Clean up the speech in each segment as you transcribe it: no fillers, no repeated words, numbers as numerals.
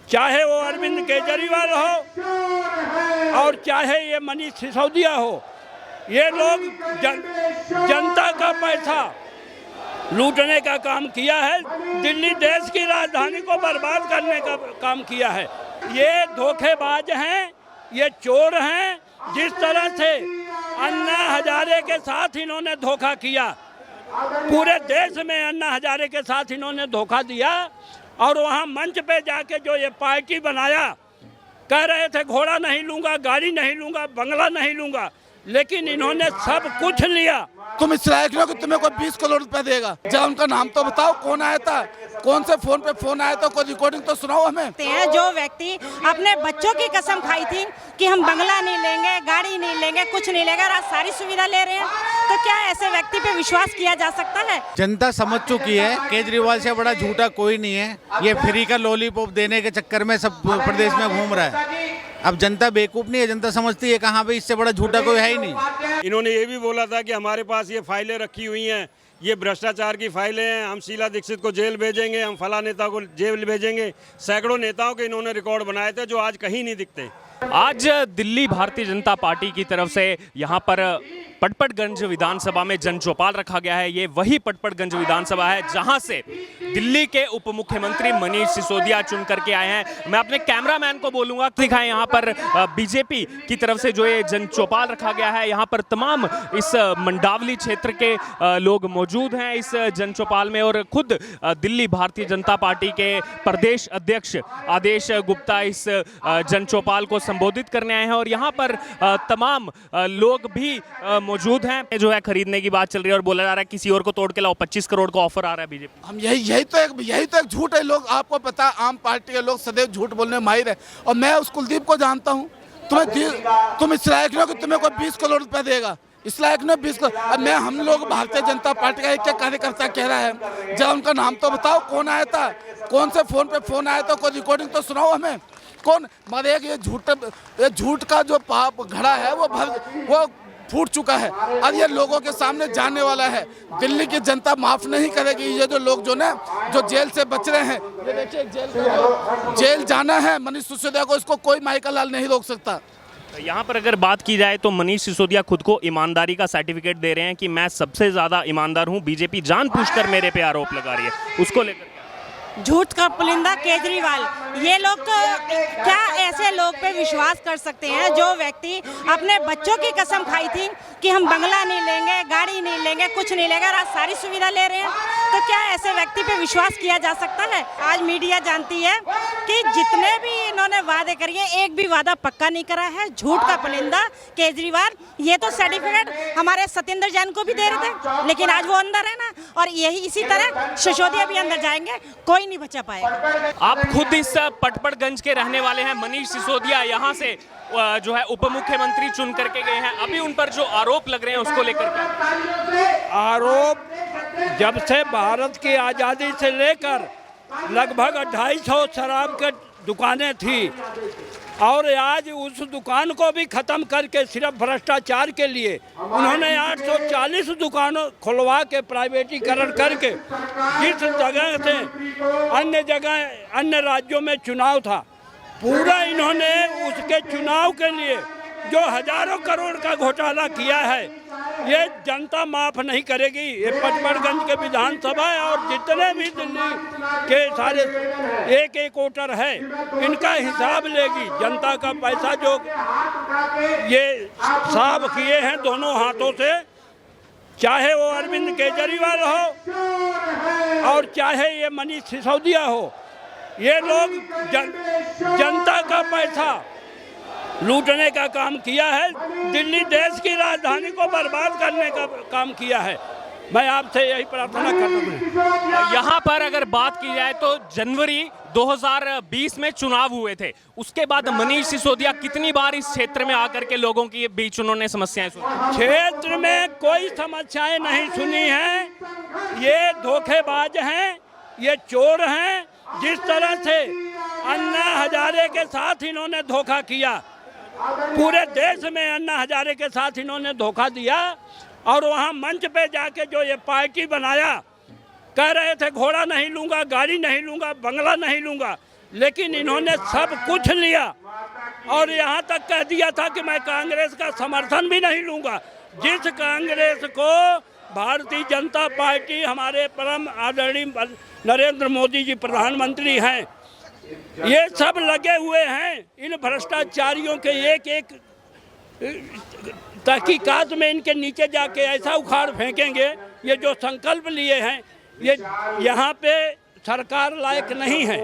चाहे वो अरविंद केजरीवाल हो और चाहे ये मनीष सिसोदिया हो, ये लोग जनता का पैसा लूटने का काम किया है। दिल्ली देश की राजधानी को बर्बाद करने का काम किया है। ये धोखेबाज हैं, ये चोर हैं। जिस तरह से अन्ना हजारे के साथ इन्होंने धोखा किया, पूरे देश में अन्ना हजारे के साथ इन्होंने धोखा दिया और वहाँ मंच पे जाके जो ये पार्टी बनाया, कह रहे थे घोड़ा नहीं लूंगा, गाड़ी नहीं लूंगा, बंगला नहीं लूंगा, लेकिन इन्होंने सब कुछ लिया। तुम इस लायक हो कि तुम्हें कोई 20 करोड़ रुपए देगा? जरा उनका नाम तो बताओ, कौन आया था, कौन से फोन पे फोन आया था, कोई रिकॉर्डिंग तो सुनाओ हमें। जो व्यक्ति अपने बच्चों की कसम खाई थी कि हम बंगला नहीं लेंगे, गाड़ी नहीं लेंगे, कुछ नहीं लेंगे, आज सारी सुविधा ले रहे हैं, तो क्या ऐसे व्यक्ति पे विश्वास किया जा सकता है? जनता समझ चुकी है केजरीवाल से बड़ा झूठा कोई नहीं है। ये फ्री का लॉलीपॉप देने के चक्कर में सब प्रदेश में घूम रहा है। अब जनता बेवकूफ नहीं है, जनता समझती है कहाँ पे इससे बड़ा झूठा कोई है ही नहीं। इन्होंने ये भी बोला था कि हमारे पास ये फाइलें रखी हुई हैं, ये भ्रष्टाचार की फाइलें हैं, हम शीला दीक्षित को जेल भेजेंगे, हम फला नेता को जेल भेजेंगे। सैकड़ों नेताओं के इन्होंने रिकॉर्ड बनाए थे जो आज कहीं नहीं दिखते। आज दिल्ली भारतीय जनता पार्टी की तरफ से यहाँ पर पटपड़गंज विधानसभा में जन चौपाल रखा गया है। ये वही पटपड़गंज विधानसभा है जहां से दिल्ली के उप मुख्यमंत्री मनीष सिसोदिया चुन करके आए हैं। मैं अपने कैमरामैन को बोलूंगा दिखाएं यहाँ पर बीजेपी की तरफ से जो ये जन चौपाल रखा गया है। यहाँ पर तमाम इस मंडावली क्षेत्र के लोग मौजूद हैं इस जन चौपाल में और खुद दिल्ली भारतीय जनता पार्टी के प्रदेश अध्यक्ष आदेश गुप्ता इस जन चौपाल को संबोधित करने आए हैं और यहाँ पर तमाम लोग भी मौजूद हैं। जो है खरीदने की बात चल रही है और बोला जा रहा है किसी और को तोड़ के लाओ, 25 करोड़ का ऑफर आ रहा है बीजेपी। हम यही तो एक झूठ है। लोग, आपको पता, आम पार्टी के लोग सदैव झूठ बोलने में माहिर है और मैं उस कुलदीप को जानता हूँ। तुम इस लायक हो कि तुम्हें कोई 20 करोड़ रुपए देगा? इस लायक ने 20 करोड़। अब मैं, हम लोग भारतीय जनता पार्टी का एक कार्यकर्ता कह रहा है, जरा उनका नाम तो बताओ, कौन आया था, कौन से फोन पे फोन आया था, कोई रिकॉर्डिंग तो सुनाओ हमें। कौन मारे? ये झूठ का जो पाप घड़ा है वो फूट चुका है। अब ये लोगों के सामने जाने वाला है। दिल्ली की जनता माफ नहीं करेगी। ये जो लोग जो जेल से बच रहे हैं, ये देखिए जेल जाना है मनीष सिसोदिया को, इसको कोई माइकल लाल नहीं रोक सकता। यहाँ पर अगर बात की जाए तो मनीष सिसोदिया खुद को ईमानदारी का सर्टिफिकेट दे रहे हैं कि मैं सबसे ज्यादा ईमानदार हूँ, बीजेपी जानबूझकर मेरे पे आरोप लगा रही है। उसको लेकर झूठ का पुलिंदा केजरीवाल, ये लोग तो क्या ऐसे लोग पे विश्वास कर सकते हैं जो व्यक्ति अपने बच्चों की कसम खाई थी कि हम बंगला नहीं लेंगे, गाड़ी नहीं लेंगे, कुछ नहीं लेंगे, आज सारी सुविधा ले रहे हैं, तो क्या ऐसे व्यक्ति पे विश्वास किया जा सकता है? आज मीडिया जानती है कि जितने भी इन्होंने वादे करिए एक भी वादा पक्का नहीं करा है। झूठ का पुलिंदा केजरीवाल। ये तो सर्टिफिकेट हमारे सत्येंद्र जैन को भी दे रहे थे, लेकिन आज वो अंदर है ना, और यही इसी तरह सिसोदिया भी अंदर जाएंगे, कोई नहीं बचा पाएगा। आप खुद इस पटपड़गंज के रहने वाले हैं। मनीष सिसोदिया यहाँ से जो है उप मुख्यमंत्री चुन करके गए हैं। अभी उन पर जो आरोप लग रहे हैं उसको लेकर के आरोप, जब से भारत की आज़ादी से लेकर लगभग 250 शराब की दुकानें थी और आज उस दुकान को भी खत्म करके सिर्फ भ्रष्टाचार के लिए उन्होंने 840 दुकानों खुलवा के प्राइवेटीकरण करके, जिस जगह से अन्य राज्यों में चुनाव था, पूरा इन्होंने उसके चुनाव के लिए जो हजारों करोड़ का घोटाला किया है, ये जनता माफ नहीं करेगी। ये पटपड़गंज के विधानसभा है और जितने भी दिल्ली के सारे एक वोटर है, इनका हिसाब लेगी। जनता का पैसा जो ये साफ किए हैं दोनों हाथों से, चाहे वो अरविंद केजरीवाल हो और चाहे ये मनीष सिसोदिया हो, ये लोग जनता का पैसा लूटने का काम किया है। दिल्ली देश की राजधानी को बर्बाद करने का काम किया है। मैं आपसे यही प्रार्थना करता हूँ। यहाँ पर अगर बात की जाए तो जनवरी 2020 में चुनाव हुए थे, उसके बाद मनीष सिसोदिया कितनी बार इस क्षेत्र में आकर के लोगों की बीच उन्होंने समस्याएं सुनी? क्षेत्र में कोई समस्याएं नहीं सुनी हैं। ये धोखेबाज हैं, ये चोर हैं। जिस तरह से अन्ना हजारे के साथ इन्होंने धोखा किया, पूरे देश में अन्ना हजारे के साथ इन्होंने धोखा दिया और वहाँ मंच पे जाके जो ये पार्टी बनाया, कह रहे थे घोड़ा नहीं लूंगा, गाड़ी नहीं लूंगा, बंगला नहीं लूंगा, लेकिन इन्होंने सब कुछ लिया और यहाँ तक कह दिया था कि मैं कांग्रेस का समर्थन भी नहीं लूँगा। जिस कांग्रेस को भारतीय जनता पार्टी, हमारे परम आदरणीय नरेंद्र मोदी जी प्रधानमंत्री हैं, ये सब लगे हुए हैं इन भ्रष्टाचारियों के एक एक तहकीकात में इनके नीचे जाके ऐसा उखाड़ फेंकेंगे। ये जो संकल्प लिए हैं ये यहाँ पे सरकार लायक नहीं है।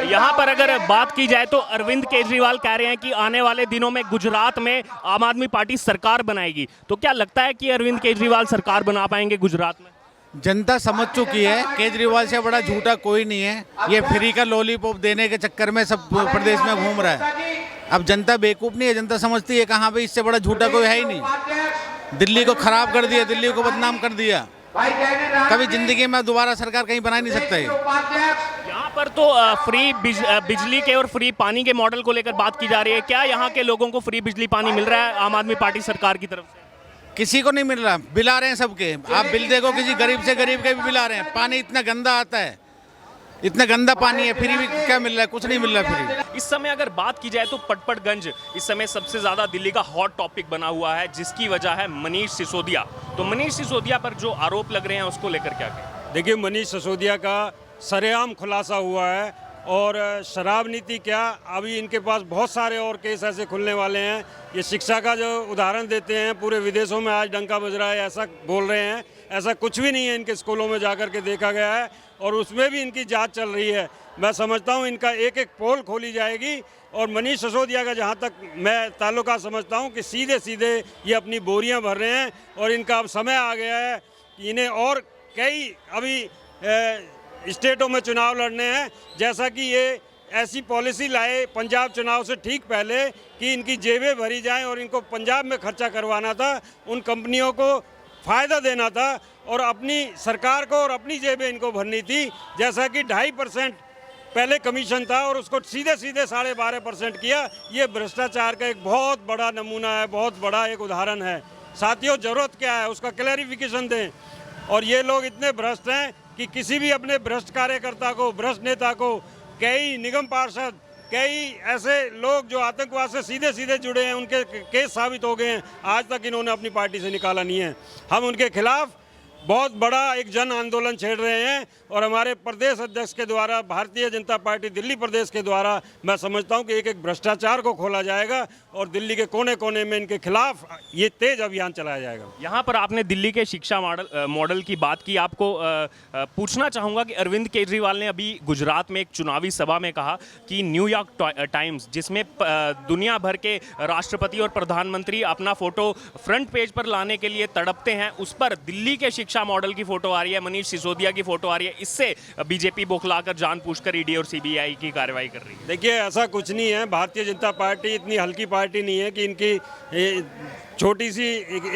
यहाँ पर अगर बात की जाए तो अरविंद केजरीवाल कह रहे हैं कि आने वाले दिनों में गुजरात में आम आदमी पार्टी सरकार बनाएगी। तो क्या लगता है कि अरविंद केजरीवाल सरकार बना पाएंगे गुजरात में? जनता समझ चुकी है केजरीवाल से बड़ा झूठा कोई नहीं है। ये फ्री का लॉलीपॉप देने के चक्कर में सब प्रदेश में घूम रहा है। अब जनता बेवकूफ़ नहीं है, जनता समझती है कहाँ पे इससे बड़ा झूठा कोई है ही नहीं। दिल्ली को खराब कर दिया, दिल्ली को बदनाम कर दिया। कभी जिंदगी में दोबारा सरकार कहीं बना नहीं सकता है। यहाँ पर तो फ्री बिजली के और फ्री पानी के मॉडल को लेकर बात की जा रही है। क्या यहाँ के लोगों को फ्री बिजली पानी मिल रहा है आम आदमी पार्टी सरकार की तरफ से? किसी को नहीं मिल रहा, बिल आ रहे हैं सबके। आप बिल देखो, किसी गरीब से गरीब के भी बिल आ रहे हैं। पानी इतना गंदा आता है, इतना गंदा पानी है, फ्री भी क्या मिल रहा है? कुछ नहीं मिल रहा फ्री। इस समय अगर बात की जाए तो पटपड़गंज इस समय सबसे ज्यादा दिल्ली का हॉट टॉपिक बना हुआ है, जिसकी वजह है मनीष सिसोदिया। तो मनीष सिसोदिया पर जो आरोप लग रहे हैं उसको लेकर क्या कहें? देखिए, मनीष सिसोदिया का सरेआम खुलासा हुआ है और शराब नीति क्या, अभी इनके पास बहुत सारे और केस ऐसे खुलने वाले हैं। ये शिक्षा का जो उदाहरण देते हैं, पूरे विदेशों में आज डंका बज रहा है, ऐसा बोल रहे हैं। ऐसा कुछ भी नहीं है, इनके स्कूलों में जाकर के देखा गया है और उसमें भी इनकी जांच चल रही है। मैं समझता हूं इनका एक एक पोल खोली जाएगी। और मनीष सिसोदिया का जहां तक मैं ताल्लुका समझता हूं कि सीधे सीधे ये अपनी बोरियां भर रहे हैं और इनका अब समय आ गया है कि इन्हें और कई अभी स्टेटों में चुनाव लड़ने हैं। जैसा कि ये ऐसी पॉलिसी लाए पंजाब चुनाव से ठीक पहले कि इनकी जेबें भरी जाएं और इनको पंजाब में खर्चा करवाना था, उन कंपनियों को फ़ायदा देना था और अपनी सरकार को और अपनी जेबें इनको भरनी थी। जैसा कि 2.5% पहले कमीशन था और उसको सीधे सीधे 12.5% किया। ये भ्रष्टाचार का एक बहुत बड़ा नमूना है, बहुत बड़ा एक उदाहरण है। साथियों, ज़रूरत क्या है उसका क्लैरिफिकेशन दें। और ये लोग इतने भ्रष्ट हैं कि किसी भी अपने भ्रष्ट कार्यकर्ता को, भ्रष्ट नेता को, कई निगम पार्षद, कई ऐसे लोग जो आतंकवाद से सीधे सीधे जुड़े हैं, उनके केस साबित हो गए हैं, आज तक इन्होंने अपनी पार्टी से निकाला नहीं है। हम उनके खिलाफ बहुत बड़ा एक जन आंदोलन छेड़ रहे हैं और हमारे प्रदेश अध्यक्ष के द्वारा, भारतीय जनता पार्टी दिल्ली प्रदेश के द्वारा, मैं समझता हूं कि एक एक भ्रष्टाचार को खोला जाएगा और दिल्ली के कोने कोने में इनके खिलाफ ये तेज अभियान चलाया जाएगा। यहाँ पर आपने दिल्ली के शिक्षा मॉडल की बात की। आपको पूछना चाहूँगा कि अरविंद केजरीवाल ने अभी गुजरात में एक चुनावी सभा में कहा कि न्यूयॉर्क टाइम्स, जिसमें दुनिया भर के राष्ट्रपति और प्रधानमंत्री अपना फोटो फ्रंट पेज पर लाने के लिए तड़पते हैं, उस पर दिल्ली के शिक्षा मॉडल की फोटो आ रही है, मनीष सिसोदिया की फोटो आ रही है। इससे बीजेपी बौखलाकर जानबूझकर ईडी और सीबीआई की कार्रवाई कर रही है। देखिए, ऐसा कुछ नहीं है। भारतीय जनता पार्टी इतनी हल्की पार्टी नहीं है कि इनकी छोटी सी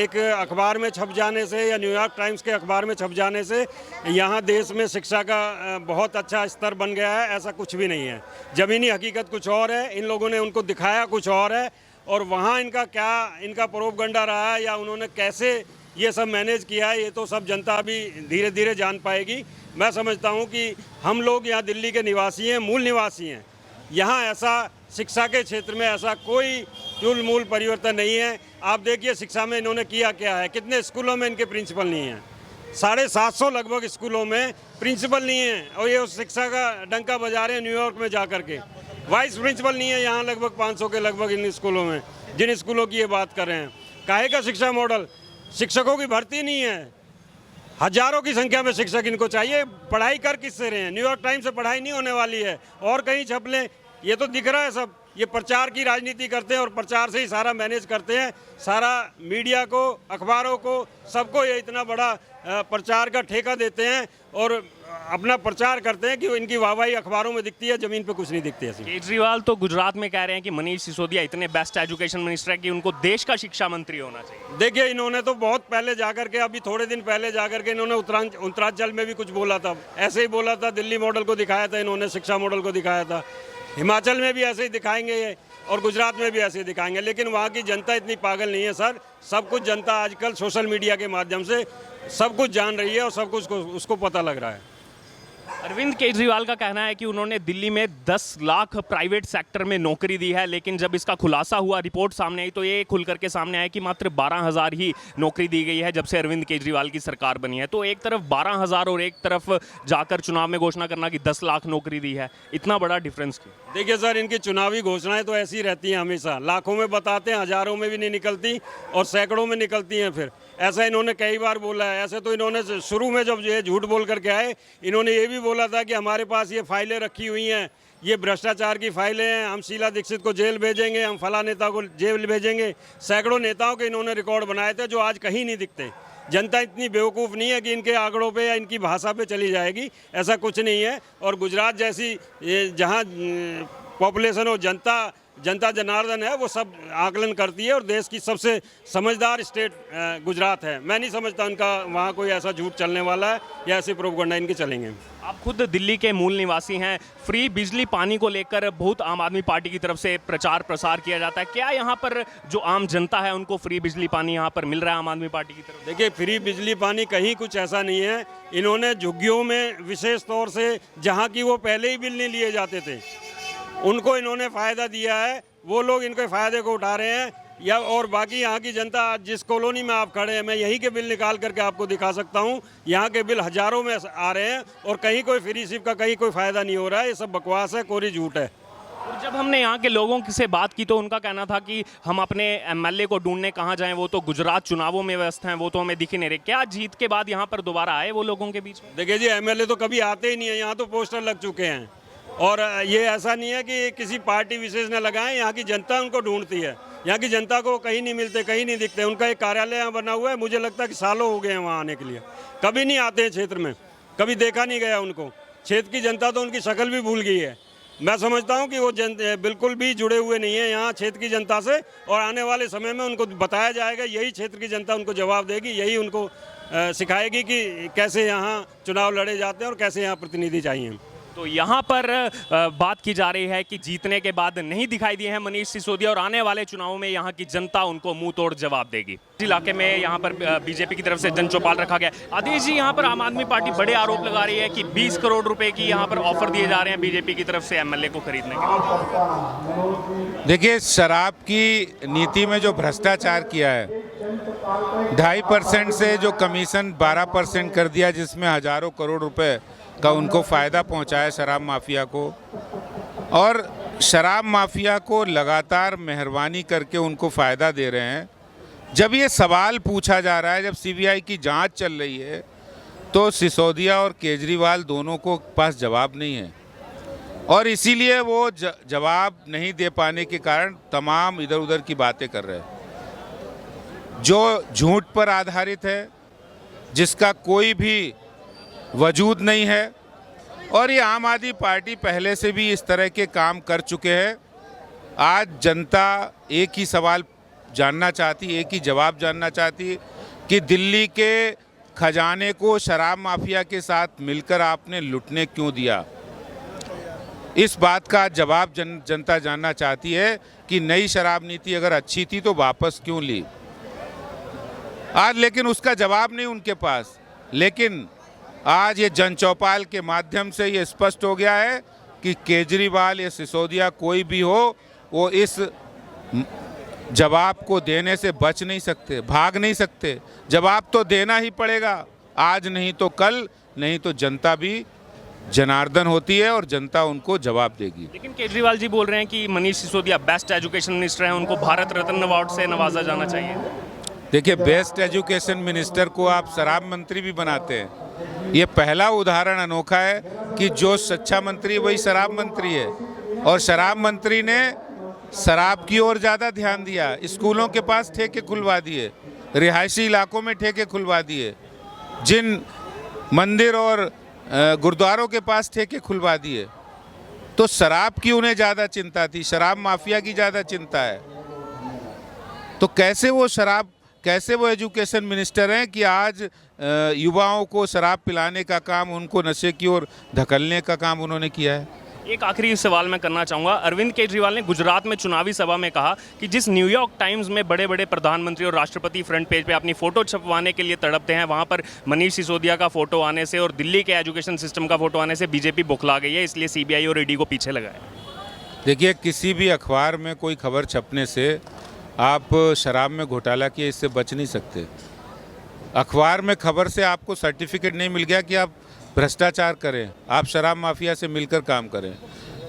एक अखबार में छप जाने से या न्यूयॉर्क टाइम्स के अखबार में छप जाने से यहाँ देश में शिक्षा का बहुत अच्छा स्तर बन गया है। ऐसा कुछ भी नहीं है। ज़मीनी हकीकत कुछ और है, इन लोगों ने उनको दिखाया कुछ और है और वहाँ इनका क्या इनका प्रोपगंडा रहा है या उन्होंने कैसे ये सब मैनेज किया है, ये तो सब जनता भी धीरे धीरे जान पाएगी। मैं समझता हूँ कि हम लोग यहाँ दिल्ली के निवासी हैं, मूल निवासी हैं। यहाँ ऐसा शिक्षा के क्षेत्र में ऐसा कोई मूल परिवर्तन नहीं है। आप देखिए शिक्षा में इन्होंने किया क्या है। कितने स्कूलों में इनके प्रिंसिपल नहीं हैं, 750 लगभग स्कूलों में प्रिंसिपल नहीं है और ये उस शिक्षा का डंका बजा रहे हैं न्यूयॉर्क में जा कर के। वाइस प्रिंसिपल नहीं है यहाँ लगभग 500 के लगभग इन स्कूलों में, जिन स्कूलों की ये बात कर रहे हैं। काहे का शिक्षा मॉडल? शिक्षकों की भर्ती नहीं है, हजारों की संख्या में शिक्षक इनको चाहिए। पढ़ाई कर किससे रहे हैं? न्यूयॉर्क टाइम्स से पढ़ाई नहीं होने वाली है और कहीं छप लें, ये तो दिख रहा है सब। ये प्रचार की राजनीति करते हैं और प्रचार से ही सारा मैनेज करते हैं। सारा मीडिया को, अखबारों को, सबको ये इतना बड़ा प्रचार का ठेका देते हैं और अपना प्रचार करते हैं कि इनकी वाहवाही अखबारों में दिखती है, जमीन पे कुछ नहीं दिखती है। केजरीवाल तो गुजरात में कह रहे हैं कि मनीष सिसोदिया इतने बेस्ट एजुकेशन मिनिस्टर है कि उनको देश का शिक्षा मंत्री होना चाहिए। देखिए, इन्होंने तो बहुत पहले जाकर के, अभी थोड़े दिन पहले जाकर के इन्होंने उत्तरांचल में भी कुछ बोला था, ऐसे ही बोला था। दिल्ली मॉडल को दिखाया था इन्होंने, शिक्षा मॉडल को दिखाया था। हिमाचल में भी ऐसे ही दिखाएंगे ये और गुजरात में भी ऐसे ही दिखाएंगे। लेकिन वहाँ की जनता इतनी पागल नहीं है सर। सब कुछ जनता आजकल सोशल मीडिया के माध्यम से सब कुछ जान रही है और सब कुछ उसको पता लग रहा है। अरविंद केजरीवाल का कहना है कि उन्होंने दिल्ली में 10 लाख प्राइवेट सेक्टर में नौकरी दी है, लेकिन जब इसका खुलासा हुआ, रिपोर्ट सामने आई, तो ये खुल करके सामने आया कि मात्र 12,000 ही नौकरी दी गई है जब से अरविंद केजरीवाल की सरकार बनी है। तो एक तरफ 12,000 और एक तरफ जाकर चुनाव में घोषणा करना कि 10 लाख नौकरी दी है, इतना बड़ा डिफरेंस क्यों? देखिए सर, इनकी चुनावी घोषणाएं तो ऐसी रहती हैं, हमेशा लाखों में बताते हैं, हज़ारों में भी नहीं निकलती और सैकड़ों में निकलती हैं। फिर ऐसा इन्होंने कई बार बोला है। ऐसे तो इन्होंने शुरू में जब ये झूठ बोल करके आए, इन्होंने ये भी बोला था कि हमारे पास ये फाइलें रखी हुई हैं, ये भ्रष्टाचार की फाइलें हैं, हम शीला दीक्षित को जेल भेजेंगे, हम फला नेता को जेल भेजेंगे। सैकड़ों नेताओं के इन्होंने रिकॉर्ड बनाए थे जो आज कहीं नहीं दिखते। जनता इतनी बेवकूफ़ नहीं है कि इनके आंकड़ों पे या इनकी भाषा पे चली जाएगी, ऐसा कुछ नहीं है। और गुजरात जैसी जहाँ पॉपुलेशन हो, जनता जनार्दन है, वो सब आकलन करती है और देश की सबसे समझदार स्टेट गुजरात है। मैं नहीं समझता उनका वहाँ कोई ऐसा झूठ चलने वाला है या ऐसे प्रोपगंडा इनके चलेंगे। आप खुद दिल्ली के मूल निवासी हैं। फ्री बिजली पानी को लेकर बहुत आम आदमी पार्टी की तरफ से प्रचार प्रसार किया जाता है। क्या यहाँ पर जो आम जनता है उनको फ्री बिजली पानी यहाँ पर मिल रहा है आम आदमी पार्टी की तरफ? देखिए, फ्री बिजली पानी कहीं कुछ ऐसा नहीं है। इन्होंने झुग्गियों में विशेष तौर से, जहाँ की वो पहले ही बिल नहीं लिए जाते थे, उनको इन्होंने फ़ायदा दिया है। वो लोग इनके फ़ायदे को उठा रहे हैं। या और बाकी यहाँ की जनता, जिस कॉलोनी में आप खड़े हैं, मैं यहीं के बिल निकाल करके आपको दिखा सकता हूँ। यहाँ के बिल हज़ारों में आ रहे हैं और कहीं कोई फ्री सिप का कहीं कोई फ़ायदा नहीं हो रहा है। ये सब बकवास है, कोरी झूठ है। और जब हमने यहाँ के लोगों से बात की तो उनका कहना था कि हम अपने एमएलए को ढूंढने कहाँ जाएं, वो तो गुजरात चुनावों में व्यस्त हैं, वो तो हमें दिख ही नहीं रहे। क्या जीत के बाद यहाँ पर दोबारा आए वो लोगों के बीच में? देखिए जी, एमएलए तो कभी आते ही नहीं है, यहाँ तो पोस्टर लग चुके हैं। और ये ऐसा नहीं है कि किसी पार्टी विशेष ने लगाए, यहाँ की जनता उनको ढूंढती है। यहाँ की जनता को कहीं नहीं मिलते, कहीं नहीं दिखते। उनका एक कार्यालय यहाँ बना हुआ है, मुझे लगता है कि सालों हो गए हैं वहाँ आने के लिए। कभी नहीं आते हैं क्षेत्र में, कभी देखा नहीं गया उनको। क्षेत्र की जनता तो उनकी शक्ल भी भूल गई है। मैं समझता हूँ कि वो बिल्कुल भी जुड़े हुए नहीं है यहाँ क्षेत्र की जनता से। और आने वाले समय में उनको बताया जाएगा, यही क्षेत्र की जनता उनको जवाब देगी, यही उनको सिखाएगी कि कैसे यहाँ चुनाव लड़े जाते हैं और कैसे यहाँ प्रतिनिधि चाहिए। तो यहाँ पर बात की जा रही है कि जीतने के बाद नहीं दिखाई दिए हैं मनीष सिसोदिया और आने वाले चुनावों में यहाँ की जनता उनको मुंह तोड़ जवाब देगी। इस इलाके में यहाँ पर बीजेपी की तरफ से जन चौपाल रखा गया। आदेश जी, यहाँ पर आम आदमी पार्टी बड़े आरोप लगा रही है कि 20 करोड़ रुपए की यहाँ पर ऑफर दिए जा रहे हैं बीजेपी की तरफ से एमएलए को खरीदने के। देखिए, शराब की नीति में जो भ्रष्टाचार किया है, 2.5% से जो कमीशन 12% कर दिया, जिसमें हजारों करोड़ रुपए का उनको फ़ायदा पहुंचाया शराब माफिया को। और शराब माफिया को लगातार मेहरबानी करके उनको फ़ायदा दे रहे हैं। जब ये सवाल पूछा जा रहा है, जब सीबीआई की जांच चल रही है, तो सिसोदिया और केजरीवाल दोनों को पास जवाब नहीं है और इसीलिए वो जवाब नहीं दे पाने के कारण तमाम इधर उधर की बातें कर रहे हैं जो झूठ पर आधारित है, जिसका कोई भी वजूद नहीं है। और ये आम आदमी पार्टी पहले से भी इस तरह के काम कर चुके हैं। आज जनता एक ही सवाल जानना चाहती, एक ही जवाब जानना चाहती कि दिल्ली के खजाने को शराब माफिया के साथ मिलकर आपने लूटने क्यों दिया। इस बात का जवाब जनता जानना चाहती है कि नई शराब नीति अगर अच्छी थी तो वापस क्यों ली आज। लेकिन उसका जवाब नहीं उनके पास। लेकिन आज ये जन चौपाल के माध्यम से ये स्पष्ट हो गया है कि केजरीवाल या सिसोदिया कोई भी हो, वो इस जवाब को देने से बच नहीं सकते, भाग नहीं सकते। जवाब तो देना ही पड़ेगा, आज नहीं तो कल, नहीं तो जनता भी जनार्दन होती है और जनता उनको जवाब देगी। लेकिन केजरीवाल जी बोल रहे हैं कि Manish Sisodia best education minister हैं, उनको भारत रत्न अवार्ड से नवाजा जाना चाहिए। देखिए, बेस्ट एजुकेशन मिनिस्टर को आप शराब मंत्री भी बनाते हैं। ये पहला उदाहरण अनोखा है कि जो शिक्षा मंत्री वही शराब मंत्री है। और शराब मंत्री ने शराब की ओर ज़्यादा ध्यान दिया, स्कूलों के पास ठेके खुलवा दिए, रिहायशी इलाकों में ठेके खुलवा दिए, जिन मंदिर और गुरुद्वारों के पास ठेके खुलवा दिए। तो शराब की उन्हें ज़्यादा चिंता थी, शराब माफिया की ज़्यादा चिंता है। तो कैसे वो एजुकेशन मिनिस्टर हैं कि आज युवाओं को शराब पिलाने का काम, उनको नशे की ओर धकेलने का काम उन्होंने किया है। एक आखिरी सवाल मैं करना चाहूँगा। अरविंद केजरीवाल ने गुजरात में चुनावी सभा में कहा कि जिस न्यूयॉर्क टाइम्स में बड़े बड़े प्रधानमंत्री और राष्ट्रपति फ्रंट पेज पे अपनी फ़ोटो छपवाने के लिए तड़पते हैं, वहाँ पर मनीष सिसोदिया का फ़ोटो आने से और दिल्ली के एजुकेशन सिस्टम का फ़ोटो आने से बीजेपी बुखला गई है, इसलिए सीबीआई और ईडी को पीछे लगाया। देखिए, किसी भी अखबार में कोई खबर छपने से आप शराब में घोटाला किए इससे बच नहीं सकते। अखबार में खबर से आपको सर्टिफिकेट नहीं मिल गया कि आप भ्रष्टाचार करें, आप शराब माफिया से मिलकर काम करें।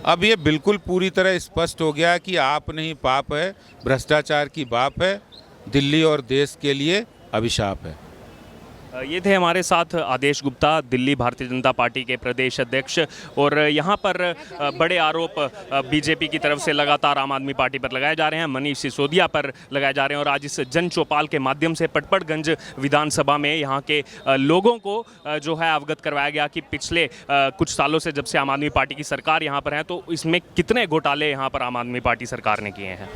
अब ये बिल्कुल पूरी तरह स्पष्ट हो गया कि आप नहीं पाप है, भ्रष्टाचार की बाप है, दिल्ली और देश के लिए अभिशाप है। ये थे हमारे साथ आदेश गुप्ता, दिल्ली भारतीय जनता पार्टी के प्रदेश अध्यक्ष। और यहाँ पर बड़े आरोप बीजेपी की तरफ से लगातार आम आदमी पार्टी पर लगाए जा रहे हैं, मनीष सिसोदिया पर लगाए जा रहे हैं। और आज इस जन चौपाल के माध्यम से पटपड़गंज विधानसभा में यहाँ के लोगों को जो है अवगत करवाया गया कि पिछले कुछ सालों से जब से आम आदमी पार्टी की सरकार यहाँ पर है तो इसमें कितने घोटाले यहाँ पर आम आदमी पार्टी सरकार ने किए हैं।